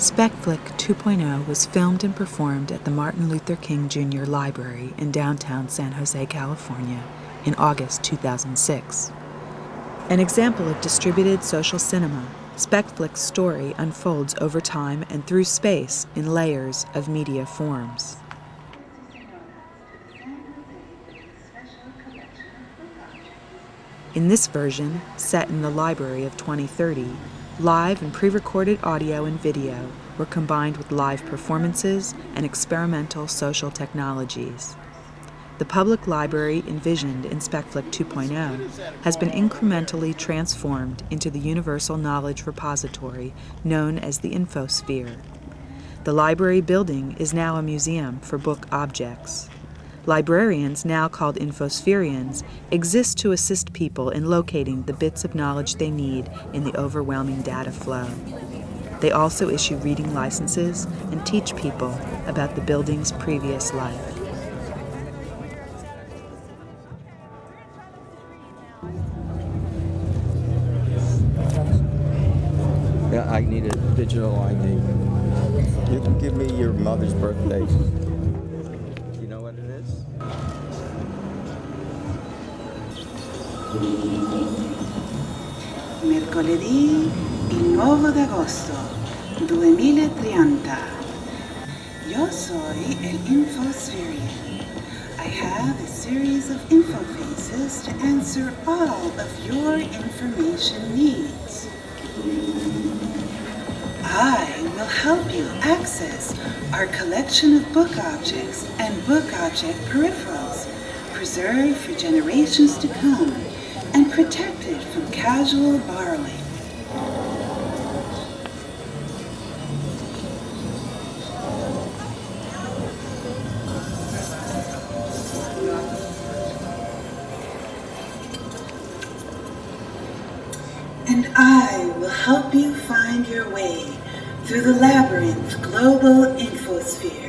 SPECFLIC 2.0 was filmed and performed at the Martin Luther King Jr. Library in downtown San Jose, California in August 2006. An example of distributed social cinema, SPECFLIC's story unfolds over time and through space in layers of media forms. In this version, set in the library of 2030, live and pre-recorded audio and video were combined with live performances and experimental social technologies. The public library envisioned in SPECFLIC 2.0 has been incrementally transformed into the universal knowledge repository known as the Infosphere. The library building is now a museum for book objects. Librarians, now called Infospherians, exist to assist people in locating the bits of knowledge they need in the overwhelming data flow. They also issue reading licenses and teach people about the building's previous life. Yeah, I need a digital ID. You can give me your mother's birthday. Mercoledì il 9 d'agosto 2030. Yo soy el Infospherian. I have a series of infofaces to answer all of your information needs. I will help you access our collection of book objects and book object peripherals, preserved for generations to come and protected from casual borrowing. And I will help you find your way through the labyrinth global infosphere.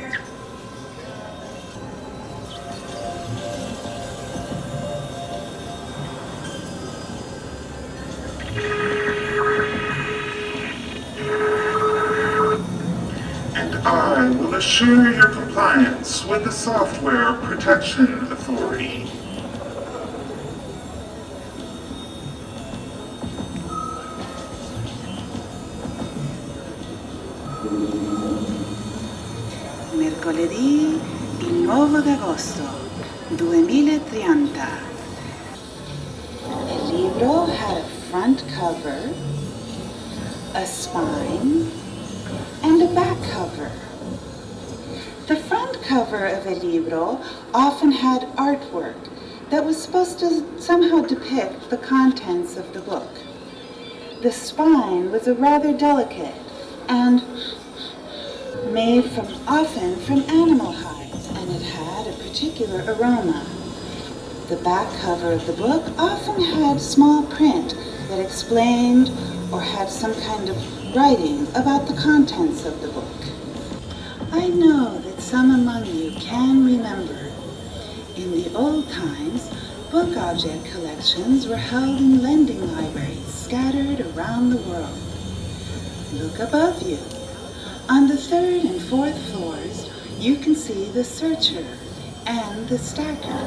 I will assure your compliance with the Software Protection Authority. Mercoledì il 9 d'agosto 2030. El libro had a front cover, a spine, and a back cover. The front cover of a libro often had artwork that was supposed to somehow depict the contents of the book. The spine was a rather delicate and made often from animal hides, and it had a particular aroma. The back cover of the book often had small print that explained or had some kind of writing about the contents of the book. I know that some among you can remember. In the old times, book object collections were held in lending libraries scattered around the world. Look above you. On the 3rd and 4th floors, you can see the searcher and the stacker.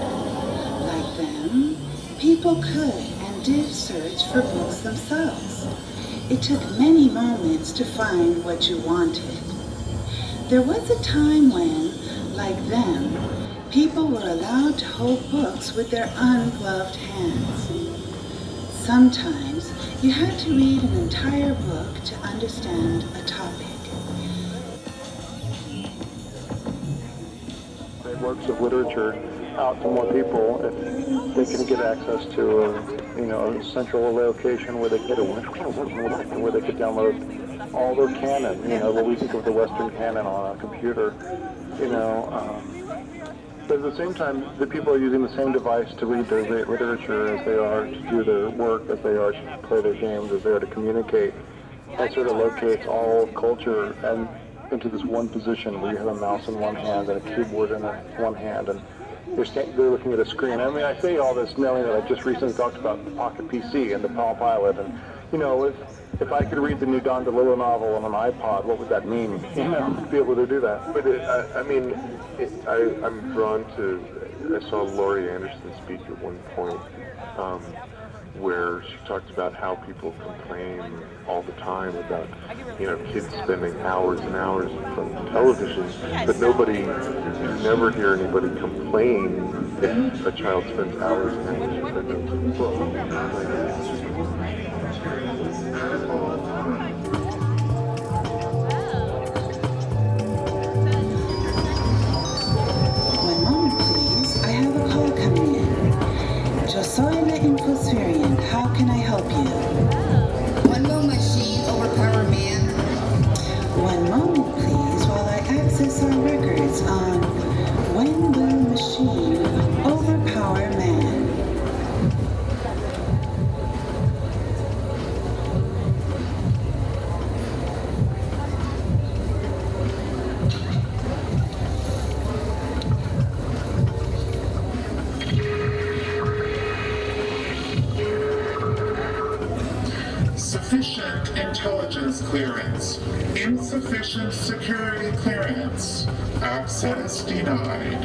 Like them, people could and did search for books themselves. It took many moments to find what you wanted. There was a time when, like them, people were allowed to hold books with their ungloved hands. Sometimes you had to read an entire book to understand a topic. Works of literature out to more people if they can get access to a central location where they could download all their canon, what we think of the Western canon on a computer, But at the same time, the people are using the same device to read their literature as they are to do their work, as they are to play their games, as they are to communicate. That sort of locates all culture and into this one position where you have a mouse in one hand and a keyboard in one hand, and they're looking at a screen. I mean, I say all this knowing that I just recently talked about the Pocket PC and the Palm Pilot, and you know, if I could read the new Don DeLillo novel on an iPod, what would that mean? You know, to be able to do that. But I'm drawn to. I saw Laurie Anderson speak at one point, where she talked about how people complain all the time about, you know, kids spending hours and hours in front of television, but you never hear anybody complain if a child spends hours and hours in front of a book. Soy la Infospherian. How can I help you? One more machine, overpower man. One moment, please, while I access our records on when will machine overpower man. Sufficient intelligence clearance. Insufficient security clearance. Access denied.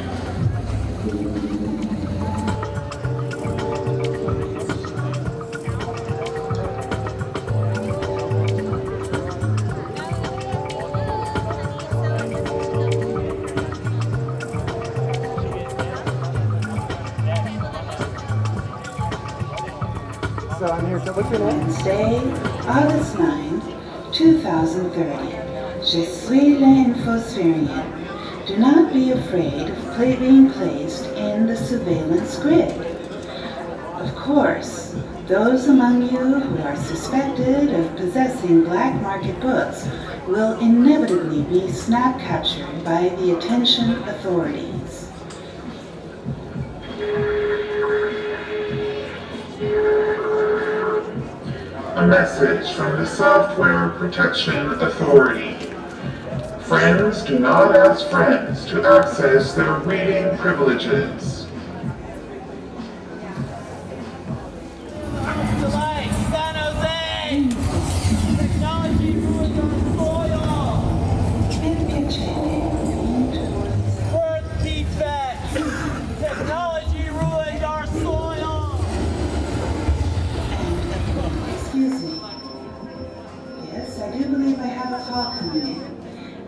So I'm here. So what's your name? Wednesday, August 9th, 2030. Je suis l'Infospherian. Do not be afraid of being placed in the surveillance grid. Of course, those among you who are suspected of possessing black market books will inevitably be snap captured by the attention authorities. A message from the Software Protection Authority. Friends do not ask friends to access their reading privileges.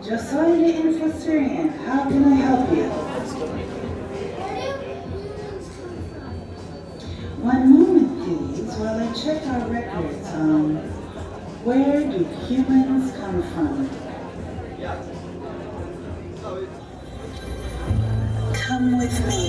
Yo soy the Infospherian. How can I help you? One moment, please, while I check our records on where do humans come from. Come with me.